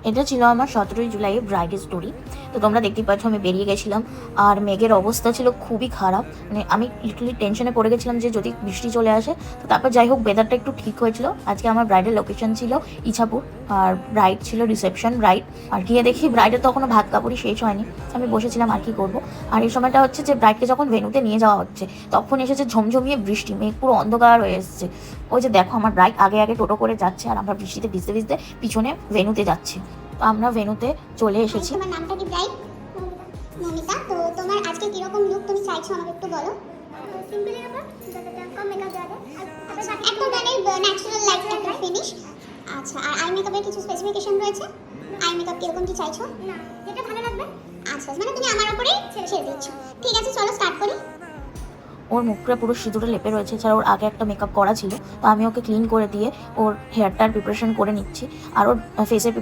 এটা ছিল আমার 17ই জুলাই ব্রাইডের স্টোরি। তো তোমরা দেখতেই পাচ্ছ আমি বেরিয়ে গেছিলাম, আর মেঘের অবস্থা ছিল খুবই খারাপ। মানে আমি লিটারালি টেনশনে পড়ে গেছিলাম যে যদি বৃষ্টি চলে আসে। তো তারপর যাই হোক ওয়েদারটা একটু ঠিক হয়েছিল। আজকে আমার ব্রাইডের লোকেশন ছিল ইছাপুর, আর ব্রাইড ছিল রিসেপশন ব্রাইড। আর গিয়ে দেখি ব্রাইডের তখনও ভাত কাপড়ই শেষ হয়নি। আমি বসেছিলাম আর কি করবো। আর এই সময়টা হচ্ছে যে ব্রাইডকে যখন ভেন্যুতে নিয়ে যাওয়া হচ্ছে তখন এসেছে ঝমঝমিয়ে বৃষ্টি, মেঘ পুরো অন্ধকার হয়ে এসেছে। ওই যে দেখো আমার ব্রাইড আগে আগে টোটো করে যাচ্ছে, আর আমরা বৃষ্টিতে ভিজতে ভিজতে পিছনে ভেন্যুতে যাচ্ছি। তো আমরা ভেন্যুতে চলে এসেছি। তোমার নামটা কি ব্রাইড? মমিতা। তো তোমার আজকে কিরকম লুক তুমি চাইছো আমাকে একটু বলো। সিম্পলের উপর যতটা কম মেকআপ দেওয়া যায়, একদম মানে ন্যাচারাল লাইক একটা ফিনিশ। আচ্ছা, আর আই মেকআপের কিছু স্পেসিফিকেশন রয়েছে? আই মেকআপ কিরকম কি চাইছো? না, যেটা ভালো লাগবে। আচ্ছা, মানে তুমি আমার উপরে ছেড়ে দিচ্ছ। ঠিক আছে, চলো স্টার্ট করি। ওর মুখটা পুরো সিঁদুরে লেপে রয়েছে, এছাড়া ওর আগে একটা মেকআপ করা ছিল। তো আমি ওকে ক্লিন করে দিয়ে ওর হেয়ারটার প্রিপারেশন করে নিচ্ছি, আর ওর ফেসের